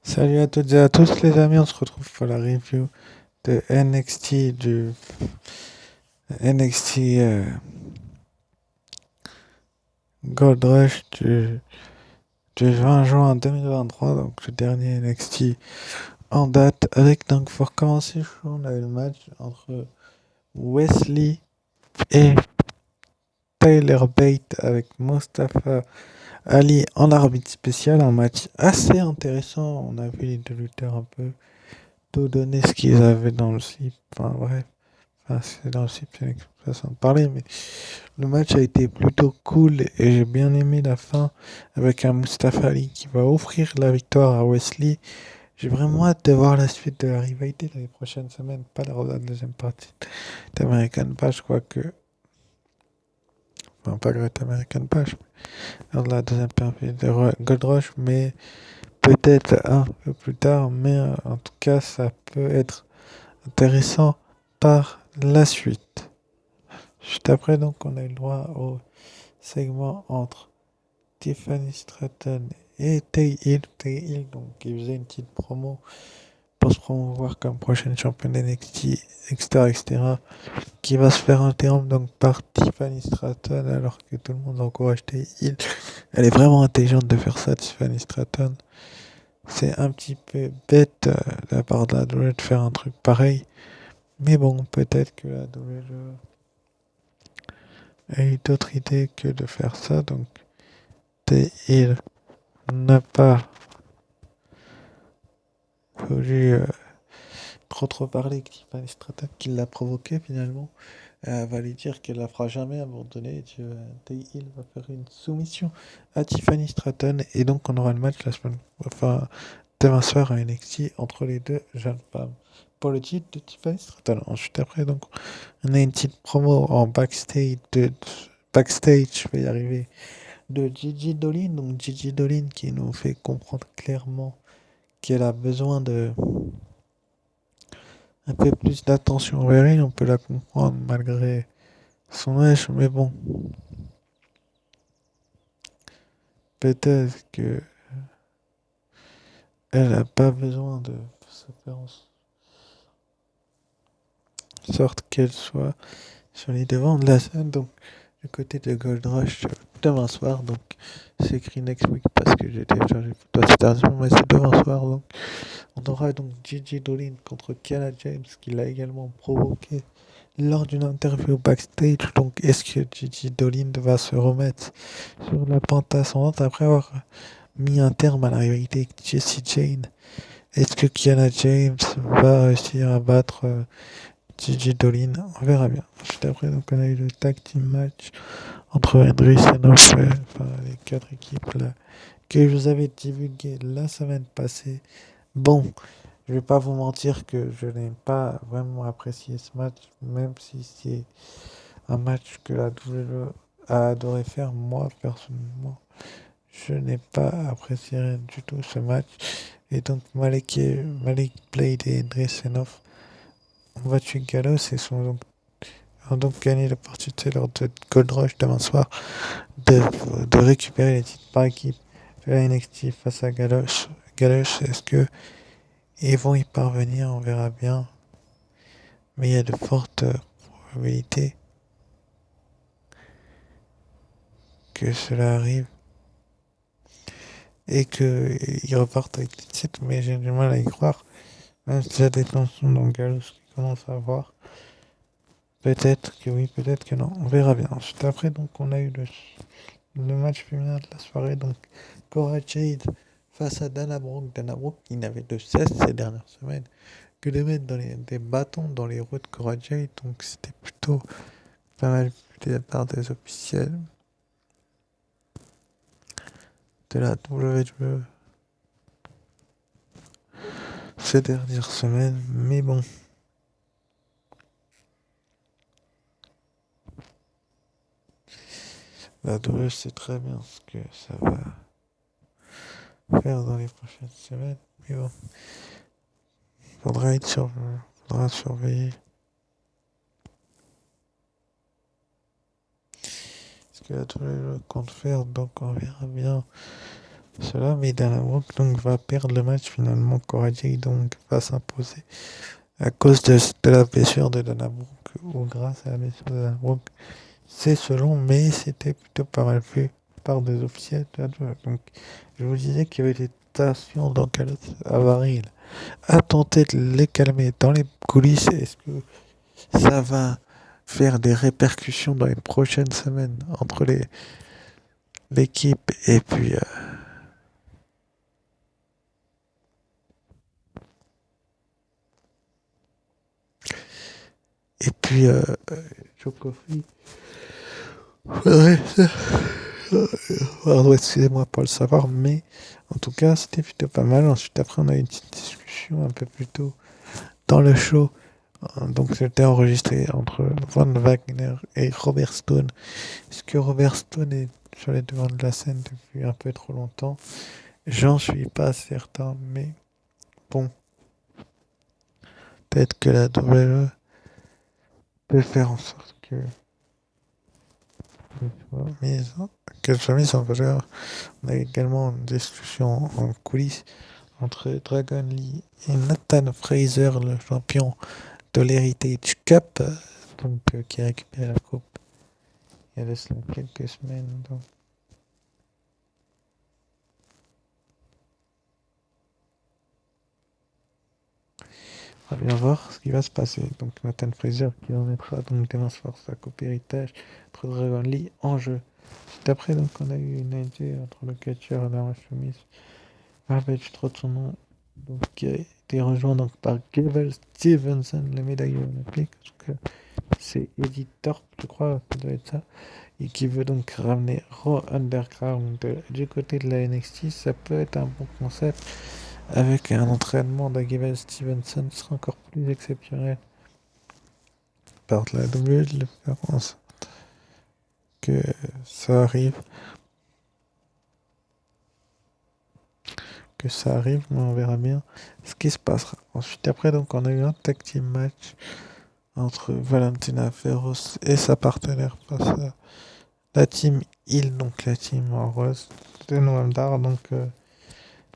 Salut à toutes et à tous les amis, on se retrouve pour la review de NXT NXT Gold Rush du 20 juin 2023, donc le dernier NXT en date. Avec donc pour commencer, on a eu le match entre Wesley et Tyler Bate avec Mustafa Ali en arbitre spécial, un match assez intéressant. On a vu les deux lutteurs un peu tout donner ce qu'ils avaient dans le slip. Enfin bref. Enfin, c'est dans le slip, c'est une façon de parler, mais le match a été plutôt cool et j'ai bien aimé la fin avec un Mustafa Ali qui va offrir la victoire à Wesley. J'ai vraiment hâte de voir la suite de la rivalité dans les prochaines semaines, pas la deuxième partie d'American Bash, quoique. Enfin, pas Great American Bash, mais lors de la deuxième partie de Gold Rush, mais peut-être un peu plus tard, mais en tout cas, ça peut être intéressant par la suite. Juste après, donc, on a eu le droit au segment entre Tiffany Stratton et Tay Hill. Tay Hill, donc, il faisait une petite promo pour se promouvoir comme prochaine championne NXT, etc., etc., qui va se faire interrompre donc par Tiffany Stratton, alors que tout le monde encourage Tay Hill. Elle est vraiment intelligente de faire ça, Tiffany Stratton. C'est un petit peu bête de la part de la WWE de faire un truc pareil. Mais bon, peut-être que la WWE a eu d'autres idées que de faire ça. Donc, Tay Hill n'a pas voulu trop parler que Tiffany Stratton qui l'a provoqué finalement. Elle va lui dire qu'elle la fera jamais abandonner. Tay Hill va faire une soumission à Tiffany Stratton. Et donc, on aura le match la semaine. Enfin, demain soir à NXT entre les deux jeunes femmes. Pour le titre de Tiffany Stratton. Ensuite, après, donc, on a une petite promo en backstage, je vais y arriver, de Gigi Dolin. Donc, Gigi Dolin qui nous fait comprendre clairement qu'elle a besoin de un peu plus d'attention envers elle. On peut la comprendre malgré son âge, mais bon, peut-être que elle n'a pas besoin de se faire en sorte qu'elle soit sur les devants de la scène. Donc, du côté de Gold Rush, demain soir. Donc, c'est écrit next week parce que j'ai téléchargé pour toi cette mais c'est demain soir. Donc, on aura donc Gigi Dolin contre Kiana James qui l'a également provoqué lors d'une interview backstage. Donc, est-ce que Gigi Dolin va se remettre sur la pente ascendante après avoir mis un terme à la rivalité avec Jessie Jane? Est-ce que Kiana James va réussir à battre Gigi Dolin? On verra bien. Juste après, donc, on a eu le tag team match entre Henry Senoff, enfin, les quatre équipes là, que je vous avais divulgué la semaine passée. Bon, je vais pas vous mentir que je n'ai pas vraiment apprécié ce match, même si c'est un match que la WWE a adoré faire. Moi, personnellement, je n'ai pas apprécié du tout ce match. Et donc, Malik Blade et André Senoff ont battu Gallows et ont donc gagné l'opportunité lors de Gold Rush demain soir de récupérer les titres par équipe de la NXT face à Gallows. Gallows, est-ce que ils vont y parvenir? On verra bien. Mais il y a de fortes probabilités que cela arrive et qu'ils repartent avec les titres, mais j'ai du mal à y croire. Même s'il y a des tensions dans Gallows qui commencent à voir. Peut-être que oui, peut-être que non. On verra bien. Ensuite, après, donc, on a eu le match féminin de la soirée. Donc, Cora Jade face à Dana Brooke. Dana Brooke qui n'avait de cesse ces dernières semaines que de mettre des bâtons dans les roues de Cora Jade. Donc, c'était plutôt pas mal vu de la part des officiels de la WWE ces dernières semaines. Mais bon, la WWE sait très bien ce que ça va faire dans les prochaines semaines. Mais bon, faudra surveiller ce que la WWE compte faire. Donc on verra bien Cela, mais Dana Brooke donc va perdre le match finalement. Cora Jade donc va s'imposer à cause de la blessure de Dana Brooke ou grâce à la blessure de Dana Brooke. C'est selon, mais c'était plutôt pas mal vu par des officiels. Donc, je vous disais qu'il y avait des stations dans Avaril à tenter de les calmer dans les coulisses. Est-ce que ça va faire des répercussions dans les prochaines semaines entre l'équipe et puis Jokovic. Faudrait, pardon, excusez-moi pour le savoir, mais en tout cas, c'était plutôt pas mal. Ensuite, après, on a eu une petite discussion un peu plus tôt dans le show. Donc, c'était enregistré entre Von Wagner et Robert Stone. Est-ce que Robert Stone est sur les devants de la scène depuis un peu trop longtemps? J'en suis pas certain, mais bon, peut-être que la WWE peut faire en sorte que soit mise en valeur. On a également une discussion en coulisses entre Dragon Lee et Nathan Fraser, le champion de l'Heritage Cup, qui a récupéré la coupe il y a de cela quelques semaines. Donc. On va bien voir ce qui va se passer. Donc Nathan Fraser qui en mettra donc demain soir sa coupe héritage entre Dragon Lee en jeu. Juste après, donc, on a eu une idée entre le catcheur et la chemise. Ah, ben, je trouve son nom. Donc, qui a été rejoint donc, par Gable Stevenson, le médaillé olympique. C'est Eddie Thorpe, je crois, ça doit être ça. Et qui veut donc ramener Raw Underground du côté de la NXT. Ça peut être un bon concept. Avec un entraînement d'Agable Stevenson, ce sera encore plus exceptionnel. Par la WWE de le faire en sorte que ça arrive. Mais on verra bien ce qui se passera. Ensuite, après, donc, on a eu un tag team match entre Valentina Ferros et sa partenaire face à la team Hill, donc la team en rose de Noam Dar. Donc,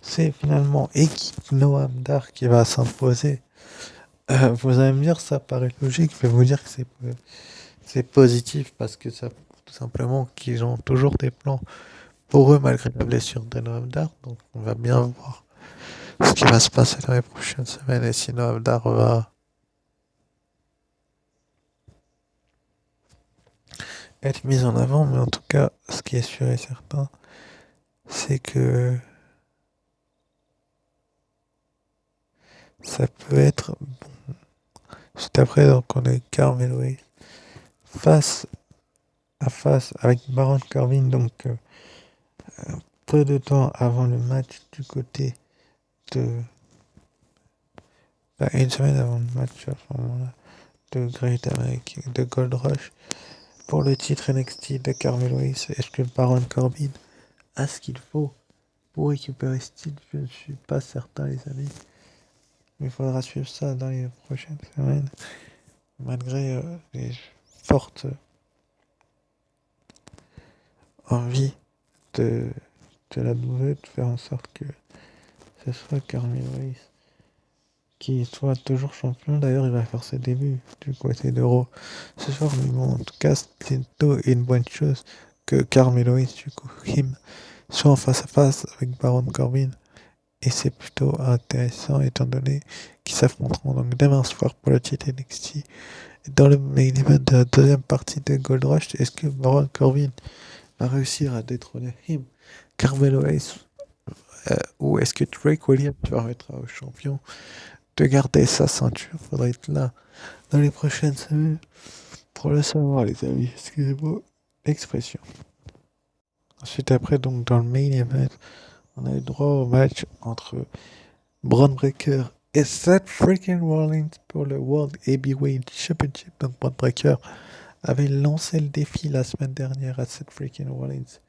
c'est finalement équipe Noam Dar qui va s'imposer. Vous allez me dire, ça paraît logique, je vais vous dire que c'est positif parce que ça prouve tout simplement qu'ils ont toujours des plans pour eux malgré la blessure de Noam Dar. Donc, on va bien voir ce qui va se passer dans les prochaines semaines et si Noam Dar va être mis en avant. Mais en tout cas, ce qui est sûr et certain, c'est que ça peut être juste après. Donc, on a eu Carmelo Hayes face à face avec Baron Corbin. Donc, peu de temps avant le match du côté de. Une semaine avant le match à ce moment-là de Great American, de Gold Rush pour le titre NXT de Carmelo Hayes. Est-ce que Baron Corbin a ce qu'il faut pour récupérer ce titre? Je ne suis pas certain, les amis. Il faudra suivre ça dans les prochaines semaines, malgré les fortes envies de, de la nouvelle, de faire en sorte que ce soit Carmelo Hayes qui soit toujours champion. D'ailleurs, il va faire ses débuts du côté d'Euro ce soir. Mais bon, en tout cas, c'est plutôt une bonne chose que Carmelo Hayes, du coup, Kim, soit en face à face avec Baron Corbin. Et c'est plutôt intéressant étant donné qu'ils s'affronteront donc demain soir pour le titre NXT. Dans le main event de la deuxième partie de Gold Rush, est-ce que Baron Corbin va réussir à détrôner him, Carmelo Hayes, ou est-ce que Drake Williams permettra au champion de garder sa ceinture? Faudrait être là dans les prochaines semaines pour le savoir, les amis. Excusez-moi l'expression. Ensuite, après, donc dans le main event, on a eu droit au match entre Braun Breaker et Seth freaking Rollins pour le World Heavyweight Championship. Donc Braun Breaker avait lancé le défi la semaine dernière à Seth freaking Rollins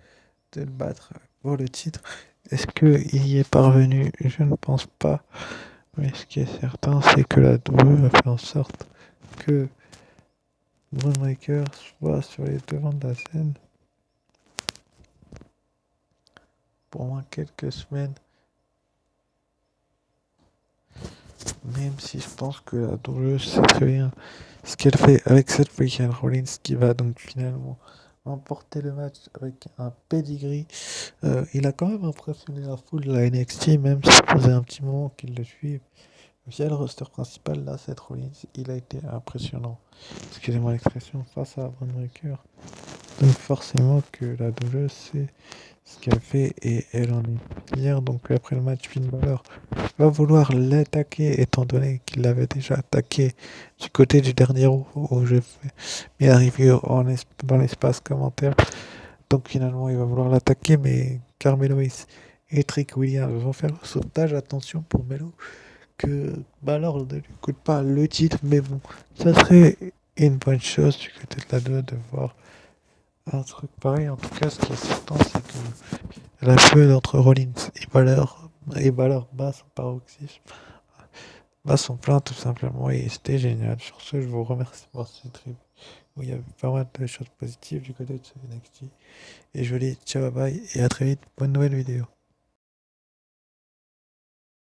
de le battre pour le titre. Est-ce qu'il y est parvenu? Je ne pense pas. Mais ce qui est certain, c'est que la WWE a fait en sorte que Braun Breaker soit sur les devants de la scène pour au moins quelques semaines. Même si je pense que la douleur sait très bien ce qu'elle fait avec cette Weekend Rollins qui va donc finalement emporter le match avec un pedigree. Il a quand même impressionné la foule de la NXT, même si ça faisait un petit moment qu'il le suit. Via le roster principal, là, Seth Rollins, il a été impressionnant. Excusez-moi l'expression, face à Braun Breaker. Donc forcément que la douleur c'est ce qu'elle fait et elle en est fière. Donc après le match, Finn Balor va vouloir l'attaquer étant donné qu'il l'avait déjà attaqué du côté du dernier Raw où je m'y arrivé dans l'espace commentaire. Donc finalement il va vouloir l'attaquer mais Carmelo et Trick Williams vont faire le sauvetage. Attention pour Melo que Balor ne lui coûte pas le titre mais bon ça serait une bonne chose du côté de la 2 de voir un truc pareil. En tout cas ce qui est certain c'est que la feud entre Rollins et Balor bat son paroxysme, bat son plein tout simplement et c'était génial. Sur ce, je vous remercie pour cette trip où il y avait pas mal de choses positives du côté de ce NXT. Et je vous dis ciao bye et à très vite pour une nouvelle vidéo.